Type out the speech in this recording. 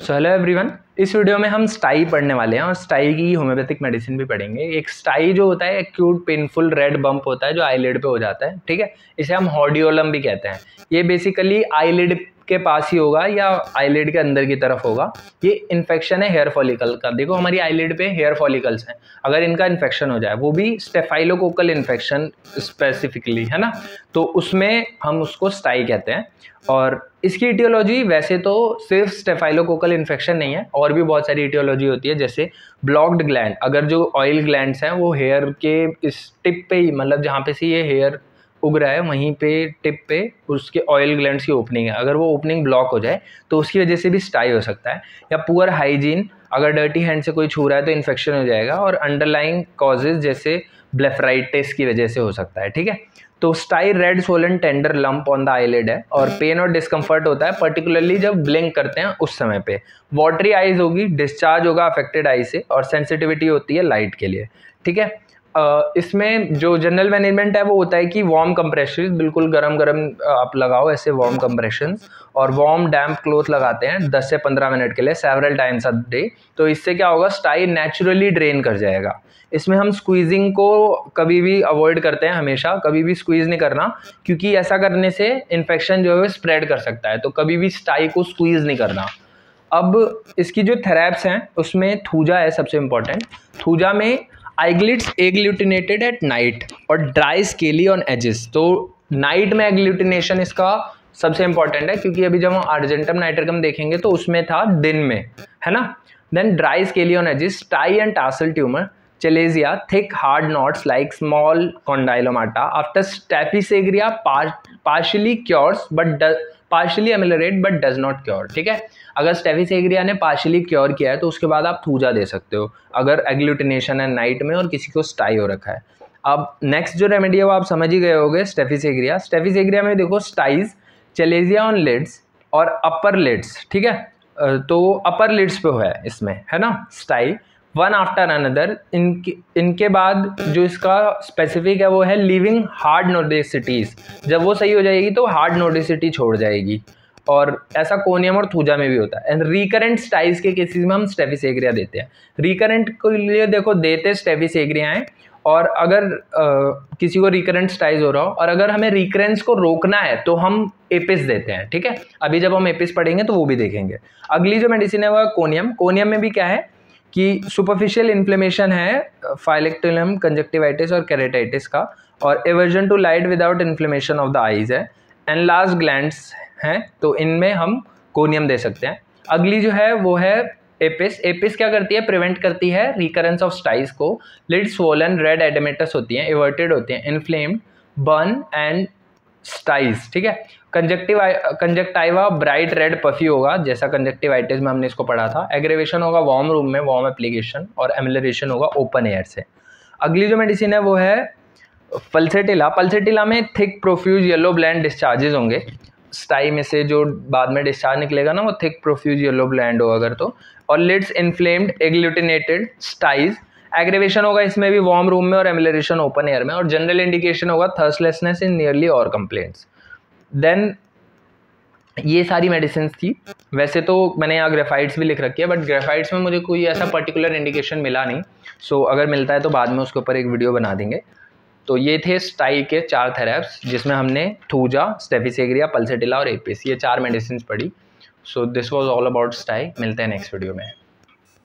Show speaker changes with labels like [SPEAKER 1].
[SPEAKER 1] So hello everyone, इस video में हम स्टाई पढ़ने वाले हैं और स्टाई की होम्योपैथिक मेडिसिन भी पढ़ेंगे। एक स्टाई जो होता है एक्यूट पेनफुल रेड बम्प होता है जो आईलिड पे हो जाता है, ठीक है। इसे हम हॉर्डियोलम भी कहते हैं। ये बेसिकली आईलिड के पास ही होगा या आईलिड के अंदर की तरफ होगा। ये इन्फेक्शन है हेयर फॉलिकल का। देखो हमारी आईलिड पे हेयर फॉलिकल्स हैं, अगर इनका इन्फेक्शन हो जाए, वो भी स्टेफाइलोकोकल इन्फेक्शन स्पेसिफिकली, है ना, तो उसमें हम उसको स्टाई कहते हैं। और इसकी इटियोलॉजी वैसे तो सिर्फ स्टेफाइलोकोकल इन्फेक्शन नहीं है, और भी बहुत सारी इटियोलॉजी होती है, जैसे ब्लॉक्ड ग्लैंड। अगर जो ऑयल ग्लैंड्स हैं वो हेयर के इस टिप पे ही, मतलब जहाँ पे से ये हेयर उग रहा है वहीं पे टिप पे उसके ऑयल ग्लैंड्स की ओपनिंग है, अगर वो ओपनिंग ब्लॉक हो जाए तो उसकी वजह से भी स्टाई हो सकता है। या पुअर हाइजीन, अगर डर्टी हैंड से कोई छू रहा है तो इन्फेक्शन हो जाएगा। और अंडरलाइंग कॉजेज जैसे ब्लेफराइटिस की वजह से हो सकता है, ठीक है। तो stye red swollen tender lump on the eyelid है और पेन और डिस्कम्फर्ट होता है, पर्टिकुलरली जब ब्लिंक करते हैं उस समय पे। वाटरी आइज होगी, डिस्चार्ज होगा अफेक्टेड आई से, और सेंसिटिविटी होती है लाइट के लिए, ठीक है। इसमें जो जनरल मैनेजमेंट है वो होता है कि वार्म कंप्रेशन, बिल्कुल गरम गरम आप लगाओ ऐसे वार्म कंप्रेशन, और वार्म डैम्प क्लोथ लगाते हैं 10 से 15 मिनट के लिए सेवरल टाइम्स अ डे। तो इससे क्या होगा, स्टाई नेचुरली ड्रेन कर जाएगा। इसमें हम स्क्वीजिंग को कभी भी अवॉइड करते हैं, हमेशा कभी भी स्क्वीज नहीं करना, क्योंकि ऐसा करने से इन्फेक्शन जो है स्प्रेड कर सकता है। तो कभी भी स्टाई को स्क्वीज नहीं करना। अब इसकी जो थेरेप्स हैं उसमें थूजा है सबसे इंपॉर्टेंट। थूजा में आईग्लिट्स एग्लूटिनेटेड एट नाइट और ड्राई स्केली ऑन एजेस। तो नाइट में एग्लूटिनेशन इसका सबसे इंपॉर्टेंट है, क्योंकि अभी जब हम आर्जेंटम नाइट्रिकम देखेंगे तो उसमें था दिन में, है ना। Then dry scaly on edges, tie and tarsal tumour, chalazia, thick hard knots like small condylomata after staphysagria partially cures but partially ameliorate but does not cure, ठीक है। अगर स्टेफिसेग्रिया ने पार्शियली क्योर किया है तो उसके बाद आप थूजा दे सकते हो, अगर एग्लूटिनेशन है नाइट में और किसी को स्टाई हो रखा है। अब नेक्स्ट जो रेमेडी है वो आप समझ ही गए होंगे, स्टेफिसेग्रिया। स्टेफिसेग्रिया में देखो स्टाइज, चलेजिया ऑन लिड्स और अपर लिड्स, ठीक है। तो अपर लिड्स पे है इसमें, है ना, स्टाई वन आफ्टर अनदर। इनके बाद जो इसका स्पेसिफिक है वो है लिविंग हार्ड नोडिसिटीज। जब वो सही हो जाएगी तो हार्ड नोडिसिटी छोड़ जाएगी, और ऐसा कोनियम और थूजा में भी होता है। एंड रिकरेंट स्टाइज के केसेस में हम स्टेफिसेग्रिया देते हैं। रिकरेंट के लिए देखो देते स्टेफिसेग्रिया हैं, और अगर किसी को रिकरेंट स्टाइज हो रहा हो और अगर हमें रिकरेंस को रोकना है तो हम एपिस देते हैं, ठीक है। अभी जब हम एपिस पढ़ेंगे तो वो भी देखेंगे। अगली जो मेडिसिन है वो कोनियम। कोनियम में भी क्या है कि सुपरफिशियल इन्फ्लेमेशन है, फाइलेक्टुलम, कंजक्टिवाइटिस और केरेटाइटिस का, और aversion to light without inflammation of the eyes है, एनलार्ज ग्लैंड्स हैं, तो इनमें हम कोनियम दे सकते हैं। अगली जो है वो है एपिस। एपिस क्या करती है, प्रिवेंट करती है रिकरेंस ऑफ स्टाइज को। लिड स्वोलन, रेड एडेमेटस होती हैं, एवर्टेड होती हैं, इन्फ्लेम्ड, बर्न एंड स्टाइज, ठीक है। कंजक्टिवा ब्राइट रेड पफी होगा, जैसा कंजक्टिवाइटिस में हमने इसको पढ़ा था। एग्रेवेशन होगा वार्म रूम में, वार्म एप्लीकेशन, और एमिलरेशन होगा ओपन एयर से। अगली जो मेडिसिन है वो है पल्सेटिला। पल्सेटिला में thick profuse yellow bland discharges होंगे। स्टाई में से जो बाद में डिस्चार्ज निकलेगा ना वो थिक प्रोफ्यूज येलो ब्लैंड हो अगर तो। और लिड्स इन्फ्लेम्ड एग्लूटिनेटेड स्टाइज। एग्रेवेशन होगा इसमें भी वार्म रूम में और एमिलरेशन ओपन एयर में। और जनरल इंडिकेशन होगा thirstlessness in nearly all complaints. Then ये सारी मेडिसिन थी। वैसे तो मैंने यहाँ ग्रेफाइट्स भी लिख रखी है, बट ग्रेफाइट्स में मुझे कोई ऐसा पर्टिकुलर इंडिकेशन मिला नहीं। सो अगर मिलता है तो बाद में उसके ऊपर एक वीडियो बना देंगे। तो ये थे स्टाई के 4 थेरेप्स, जिसमें हमने थूजा, स्टेफिसेग्रिया, पल्सेटिला और एपिस, ये 4 मेडिसिन पढ़ी। So this was all about stye. मिलते हैं नेक्स्ट वीडियो में।